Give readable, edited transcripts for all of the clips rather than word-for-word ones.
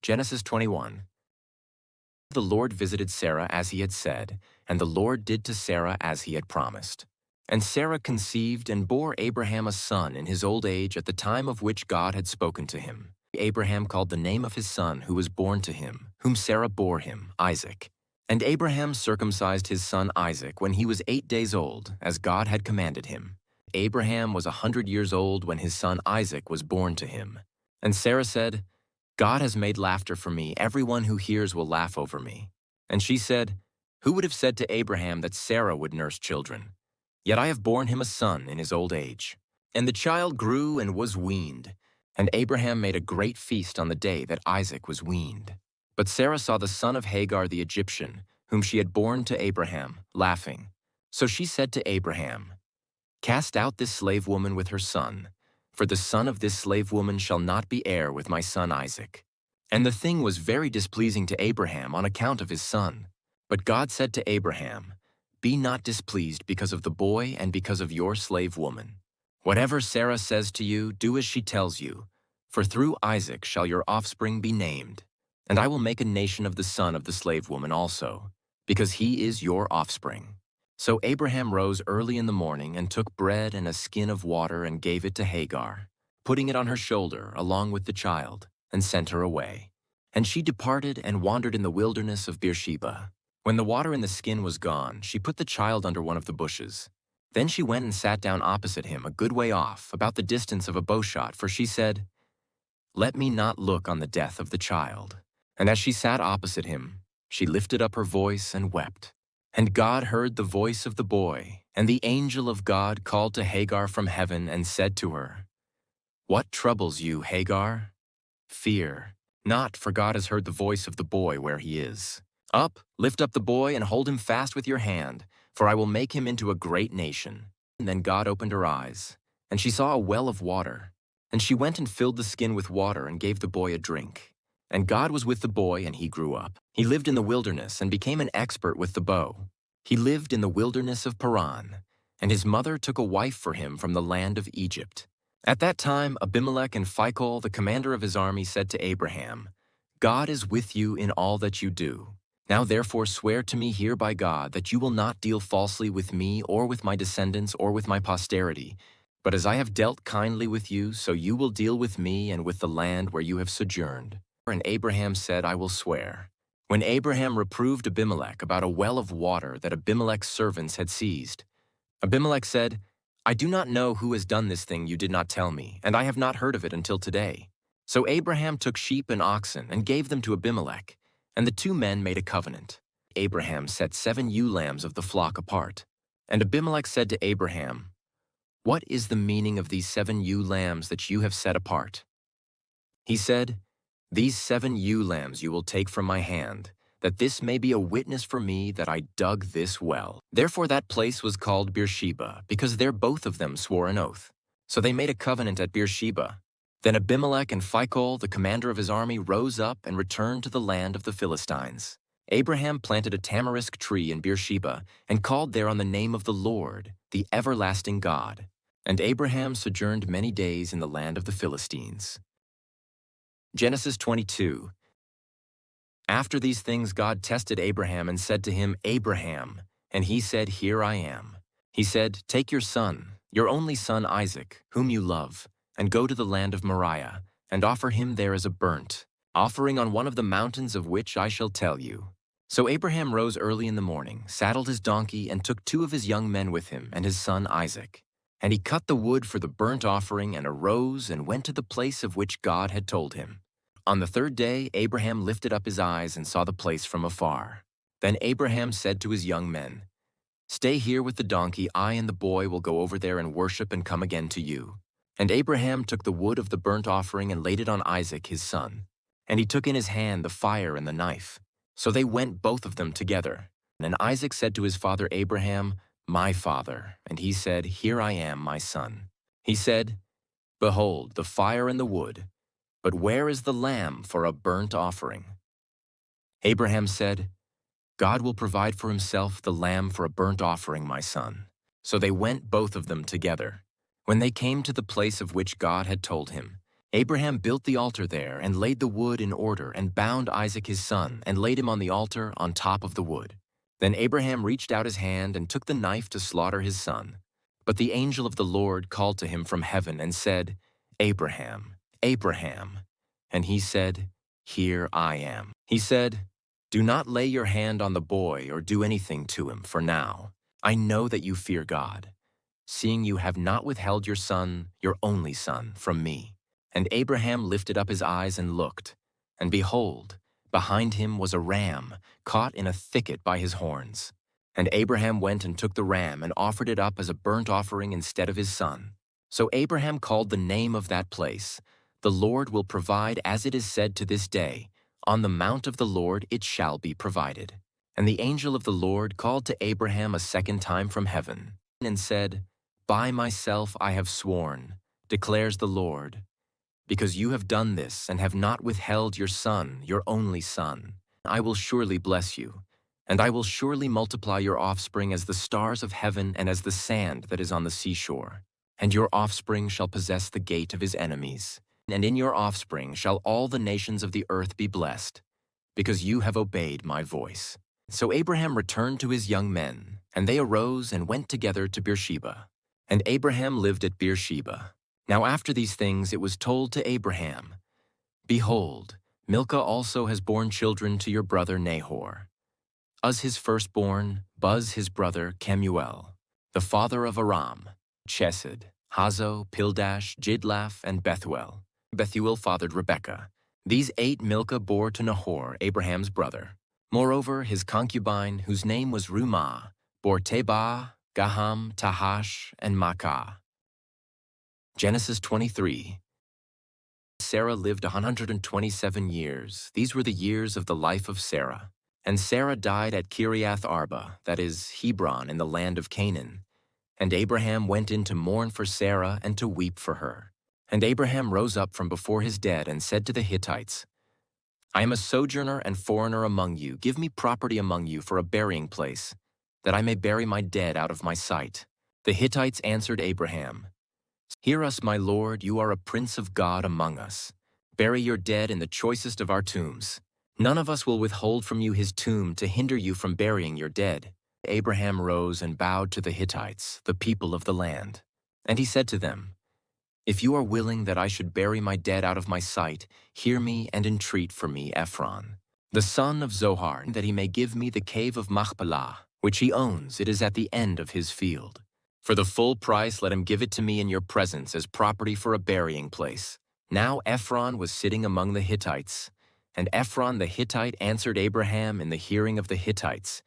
Genesis 21. The Lord visited Sarah as he had said, and the Lord did to Sarah as he had promised. And Sarah conceived and bore Abraham a son in his old age at the time of which God had spoken to him. Abraham called the name of his son who was born to him, whom Sarah bore him, Isaac. And Abraham circumcised his son Isaac when he was 8 days old, as God had commanded him. Abraham was 100 years old when his son Isaac was born to him. And Sarah said, God has made laughter for me. Everyone who hears will laugh over me. And she said, Who would have said to Abraham that Sarah would nurse children? Yet I have borne him a son in his old age. And the child grew and was weaned. And Abraham made a great feast on the day that Isaac was weaned. But Sarah saw the son of Hagar the Egyptian, whom she had borne to Abraham, laughing. So she said to Abraham, Cast out this slave woman with her son, for the son of this slave woman shall not be heir with my son Isaac. And the thing was very displeasing to Abraham on account of his son. But God said to Abraham, Be not displeased because of the boy and because of your slave woman. Whatever Sarah says to you, do as she tells you, for through Isaac shall your offspring be named. And I will make a nation of the son of the slave woman also, because he is your offspring. So Abraham rose early in the morning and took bread and a skin of water and gave it to Hagar, putting it on her shoulder along with the child, and sent her away. And she departed and wandered in the wilderness of Beersheba. When the water in the skin was gone, she put the child under one of the bushes. Then she went and sat down opposite him a good way off, about the distance of a bowshot, for she said, Let me not look on the death of the child. And as she sat opposite him, she lifted up her voice and wept. And God heard the voice of the boy, and the angel of God called to Hagar from heaven and said to her, What troubles you, Hagar? Fear not, for God has heard the voice of the boy where he is. Up, lift up the boy and hold him fast with your hand, for I will make him into a great nation. And then God opened her eyes, and she saw a well of water. And she went and filled the skin with water and gave the boy a drink. And God was with the boy, and he grew up. He lived in the wilderness and became an expert with the bow. He lived in the wilderness of Paran, and his mother took a wife for him from the land of Egypt. At that time, Abimelech and Phicol, the commander of his army, said to Abraham, God is with you in all that you do. Now therefore swear to me here by God that you will not deal falsely with me or with my descendants or with my posterity, but as I have dealt kindly with you, so you will deal with me and with the land where you have sojourned. And Abraham said, I will swear. When Abraham reproved Abimelech about a well of water that Abimelech's servants had seized, Abimelech said, I do not know who has done this thing you did not tell me, and I have not heard of it until today. So Abraham took sheep and oxen and gave them to Abimelech, and the two men made a covenant. Abraham set 7 ewe lambs of the flock apart. And Abimelech said to Abraham, What is the meaning of these 7 ewe lambs that you have set apart? He said, These 7 ewe lambs you will take from my hand, that this may be a witness for me that I dug this well. Therefore that place was called Beersheba, because there both of them swore an oath. So they made a covenant at Beersheba. Then Abimelech and Phicol, the commander of his army, rose up and returned to the land of the Philistines. Abraham planted a tamarisk tree in Beersheba and called there on the name of the Lord, the everlasting God. And Abraham sojourned many days in the land of the Philistines. Genesis 22. After these things God tested Abraham and said to him, Abraham. And he said, Here I am. He said, Take your son, your only son Isaac, whom you love, and go to the land of Moriah, and offer him there as a burnt offering on one of the mountains of which I shall tell you. So Abraham rose early in the morning, saddled his donkey, and took 2 of his young men with him and his son Isaac. And he cut the wood for the burnt offering and arose and went to the place of which God had told him. On the 3rd day, Abraham lifted up his eyes and saw the place from afar. Then Abraham said to his young men, Stay here with the donkey, I and the boy will go over there and worship and come again to you. And Abraham took the wood of the burnt offering and laid it on Isaac his son. And he took in his hand the fire and the knife. So they went both of them together. And Isaac said to his father Abraham, My father. And he said, Here I am, my son. He said, Behold, the fire and the wood, but where is the lamb for a burnt offering? Abraham said, God will provide for himself the lamb for a burnt offering, my son. So they went both of them together. When they came to the place of which God had told him, Abraham built the altar there and laid the wood in order and bound Isaac his son and laid him on the altar on top of the wood. Then Abraham reached out his hand and took the knife to slaughter his son. But the angel of the Lord called to him from heaven and said, Abraham, Abraham. And he said, Here I am. He said, Do not lay your hand on the boy or do anything to him, for now I know that you fear God, seeing you have not withheld your son, your only son, from me. And Abraham lifted up his eyes and looked, and behold, behind him was a ram caught in a thicket by his horns. And Abraham went and took the ram and offered it up as a burnt offering instead of his son. So Abraham called the name of that place, The Lord will provide, as it is said to this day, On the mount of the Lord it shall be provided. And the angel of the Lord called to Abraham a second time from heaven, and said, By myself I have sworn, declares the Lord, because you have done this and have not withheld your son, your only son, I will surely bless you, and I will surely multiply your offspring as the stars of heaven and as the sand that is on the seashore. And your offspring shall possess the gate of his enemies. And in your offspring shall all the nations of the earth be blessed, because you have obeyed my voice. So Abraham returned to his young men, and they arose and went together to Beersheba. And Abraham lived at Beersheba. Now after these things it was told to Abraham, Behold, Milcah also has borne children to your brother Nahor. Uz his firstborn, Buz his brother, Kemuel, the father of Aram, Chesed, Hazo, Pildash, Jidlaph, and Bethuel. Bethuel fathered Rebekah. These 8 Milcah bore to Nahor, Abraham's brother. Moreover, his concubine, whose name was Rumah, bore Tebah, Gaham, Tahash, and Maacah. Genesis 23. Sarah lived 127 years. These were the years of the life of Sarah. And Sarah died at Kiriath Arba, that is, Hebron, in the land of Canaan. And Abraham went in to mourn for Sarah and to weep for her. And Abraham rose up from before his dead and said to the Hittites, I am a sojourner and foreigner among you. Give me property among you for a burying place, that I may bury my dead out of my sight. The Hittites answered Abraham, Hear us, my lord, you are a prince of God among us. Bury your dead in the choicest of our tombs. None of us will withhold from you his tomb to hinder you from burying your dead. Abraham rose and bowed to the Hittites, the people of the land. And he said to them, If you are willing that I should bury my dead out of my sight, hear me and entreat for me Ephron, the son of Zohar, that he may give me the cave of Machpelah, which he owns. It is at the end of his field. For the full price let him give it to me in your presence as property for a burying place. Now Ephron was sitting among the Hittites, and Ephron the Hittite answered Abraham in the hearing of the Hittites,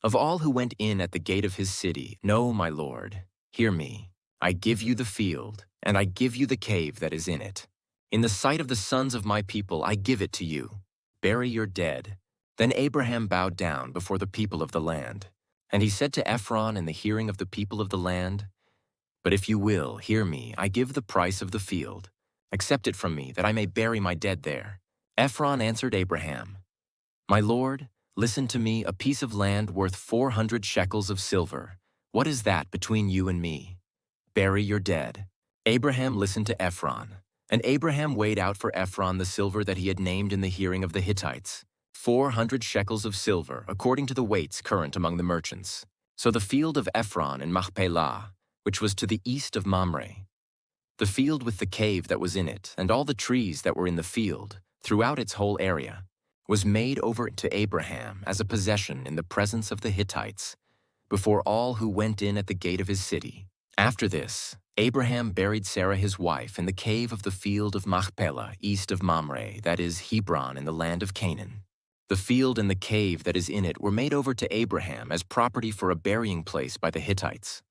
Of all who went in at the gate of his city, No, my lord, hear me. I give you the field, and I give you the cave that is in it. In the sight of the sons of my people I give it to you. Bury your dead. Then Abraham bowed down before the people of the land. And he said to Ephron in the hearing of the people of the land, But if you will, hear me, I give the price of the field. Accept it from me, that I may bury my dead there. Ephron answered Abraham, My lord, listen to me, a piece of land worth 400 shekels of silver. What is that between you and me? Bury your dead. Abraham listened to Ephron, and Abraham weighed out for Ephron the silver that he had named in the hearing of the Hittites, 400 shekels of silver, according to the weights current among the merchants. So the field of Ephron in Machpelah, which was to the east of Mamre, the field with the cave that was in it, and all the trees that were in the field, throughout its whole area, was made over to Abraham as a possession in the presence of the Hittites, before all who went in at the gate of his city. After this, Abraham buried Sarah his wife in the cave of the field of Machpelah, east of Mamre, that is, Hebron, in the land of Canaan. The field and the cave that is in it were made over to Abraham as property for a burying place by the Hittites.